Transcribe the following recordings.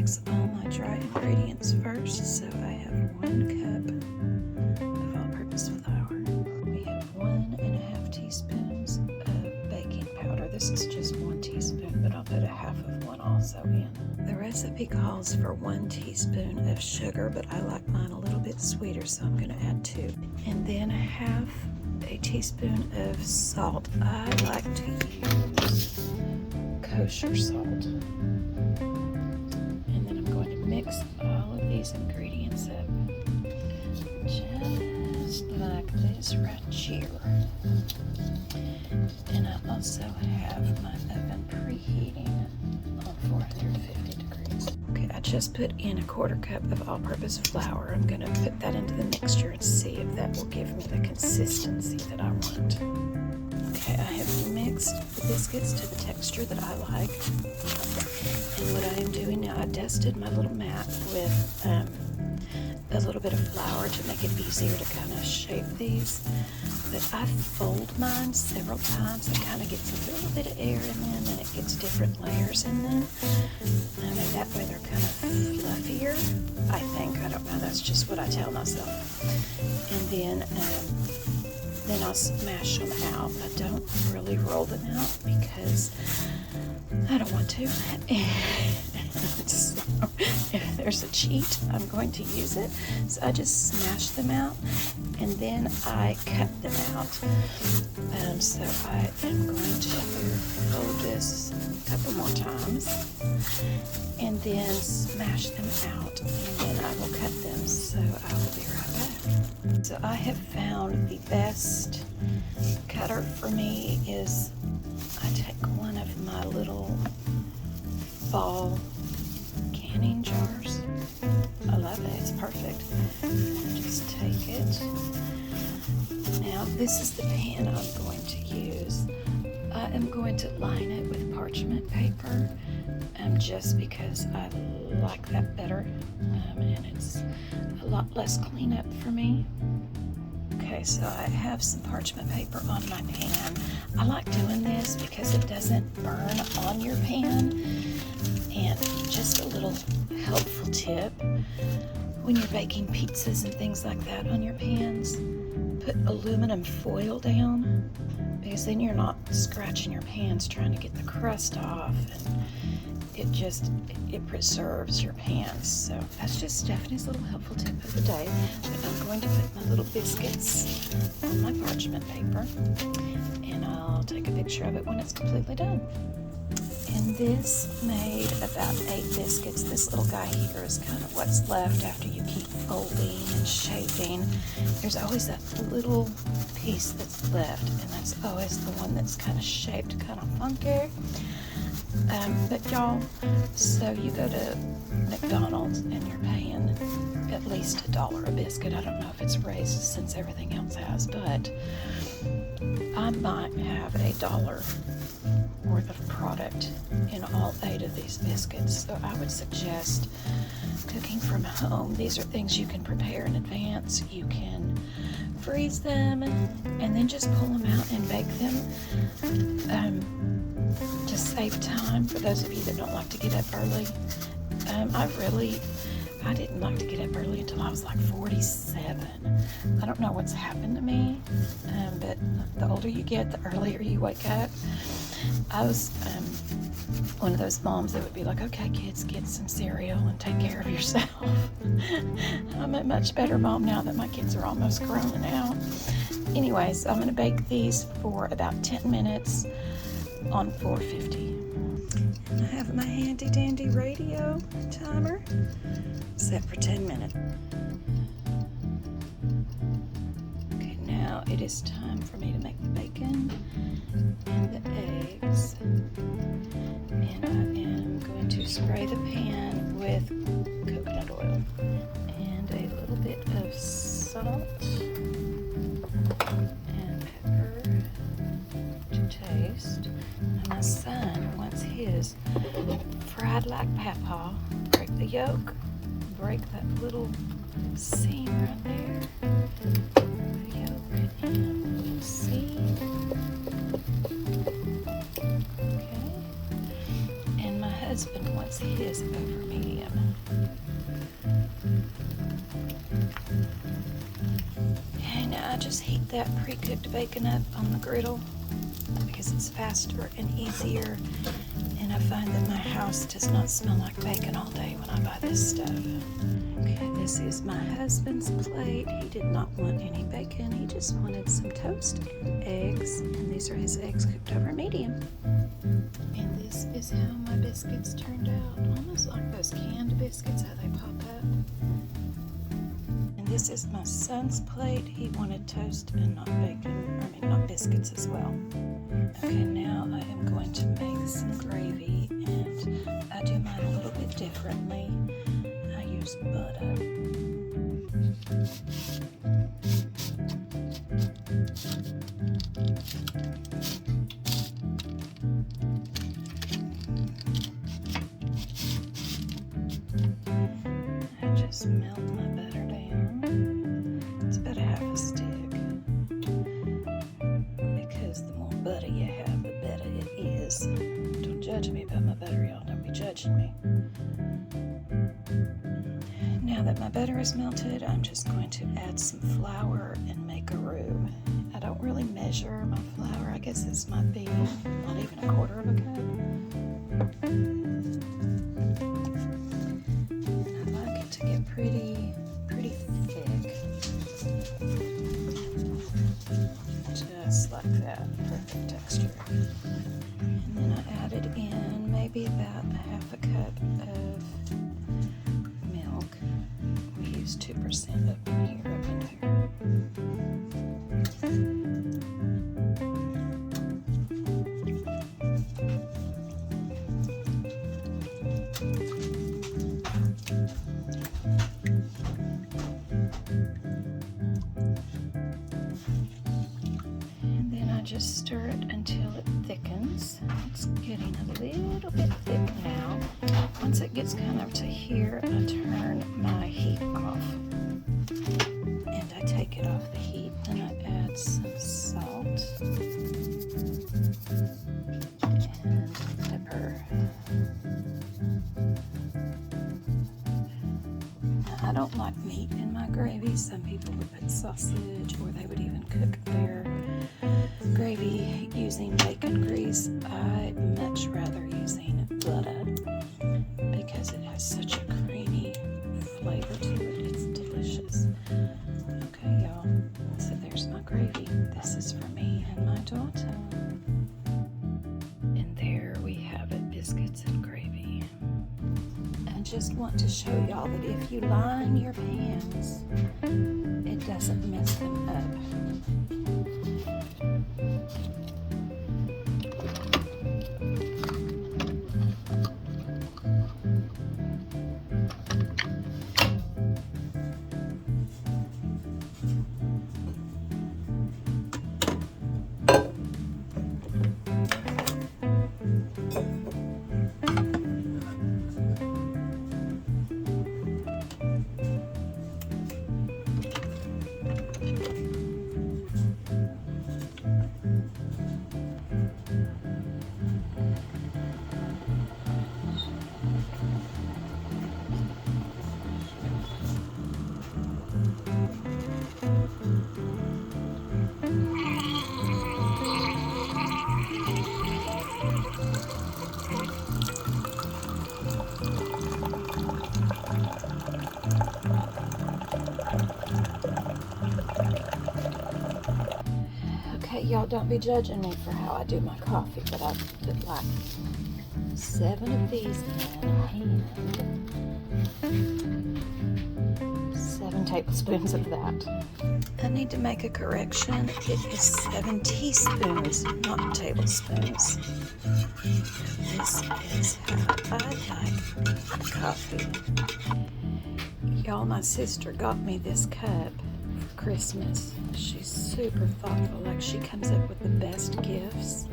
mix all my dry ingredients first. So I have 1 cup of all-purpose flour. We have 1.5 teaspoons of baking powder. This is just 1 teaspoon, but I'll put a half of one also in. The recipe calls for 1 teaspoon of sugar, but I like mine a little bit sweeter, so I'm going to add 2. And then half a teaspoon of salt. I like to use kosher salt. And then I'm going to mix all of these ingredients up just like this right here. And I also have my oven preheating on 450 degrees. Okay, I just put in 1/4 cup of all-purpose flour. I'm going to put that into the mixture and see if that will give me the consistency that I want. Okay, I have mixed the biscuits to the texture that I like. And what I am doing now, I dusted my little mat with a little bit of flour to make it easier to kind of shape these. But I fold mine several times. It kind of gets a little bit of air in them, and it gets different layers in them. And that way they're kind of fluffier, I think. I don't know. That's just what I tell myself. And then I'll smash them out. I don't really roll them out because I don't want to. So if there's a cheat, I'm going to use it. So I just smash them out and then I cut them out. So I am going to fold this a couple more times and then smash them out, and then I will cut them. So I will be right back. So I have found the best cutter for me is I take one of my little fall canning jars. I love it. It's perfect. I just take it. Now this is the pan I'm going to use. I am going to line it with parchment paper just because I like that better, and it's a lot less cleanup for me. Okay, so I have some parchment paper on my pan. I like doing this because it doesn't burn on your pan. And just a little helpful tip, when you're baking pizzas and things like that on your pans, put aluminum foil down, because then you're not scratching your pans trying to get the crust off, and it preserves your pans. So that's just Stephanie's little helpful tip of the day. But I'm going to put my little biscuits on my parchment paper, and I'll take a picture of it when it's completely done. And this made about 8 biscuits. This little guy here is kind of what's left after you keep folding and shaping. There's always that little piece that's left, and that's always the one that's kind of shaped kind of funky. But y'all, so you go to McDonald's and you're paying at least $1 a biscuit. I don't know if it's raised since everything else has, but I might have $1 worth of product in all 8 of these biscuits. So I would suggest cooking from home. These are things you can prepare in advance. You can freeze them and then just pull them out and bake them. To save time for those of you that don't like to get up early. I didn't like to get up early until I was like 47. I don't know what's happened to me, but the older you get, the earlier you wake up. I was one of those moms that would be like, okay, kids, get some cereal and take care of yourself. I'm a much better mom now that my kids are almost grown out. Anyways, I'm going to bake these for about 10 minutes on 450. And I have my handy dandy radio timer set for 10 minutes. Okay, now it is time for me to make the bacon and the eggs. And I am going to spray the pan with coconut oil and a little bit of salt and pepper to taste. And my son wants his fried like Papa. Break the yolk, break that little seam right there. The yolk and the little seam. Okay. And my husband wants his over medium. And I just heat that pre-cooked bacon up on the griddle because it's faster and easier, and I find that my house does not smell like bacon all day when I buy this stuff. Okay, this is my husband's plate. He did not want any bacon. He just wanted some toast and eggs, and these are his eggs cooked over medium. And this is how my biscuits turned out, almost like those canned biscuits, how they pop up. And this is my son's plate. He wanted toast and not bacon, not biscuits as well. Okay, now I am going to make some gravy, and I do mine a little bit differently. I use butter. I just melt my butter down. It's about a half a stick. Because the more butter you have, the better it is. Don't judge me about my butter, y'all. Don't be judging me. Now that my butter is melted, I'm just going to add some flour and make a roux. I don't really measure my flour. I guess this might be not even a quarter of a cup. And I like it to get pretty thick. Just like that. Perfect texture. And then I added in maybe about a half a cup of milk. We use 2% up in here. And then I just stir it until it thickens. It's getting a little bit thick now. Once it gets kind of to here, I turn my heat off. And I take it off the heat, and I add some salt and pepper. Now, I don't like meat in my gravy. Some people would put sausage, or they would even cook their gravy using bacon grease. I much rather using butter because it has such a creamy flavor to it. It's delicious. Okay, y'all. So there's my gravy. This is for me and my daughter. And there we have it, biscuits and gravy. I just want to show y'all that if you line your pans, it doesn't mess them up. Y'all don't be judging me for how I do my coffee, but I put like 7 of these in and 7 tablespoons of that. I need to make a correction. It is 7 teaspoons, not tablespoons. This is how I like coffee. Y'all, my sister got me this cup for Christmas. She's super thoughtful, like she comes up with the best gifts.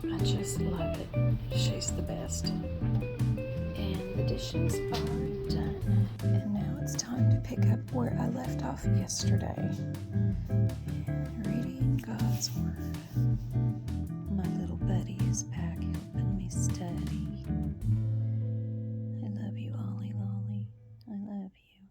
I just love it. She's the best. And the dishes are done. And now it's time to pick up where I left off yesterday. Ready?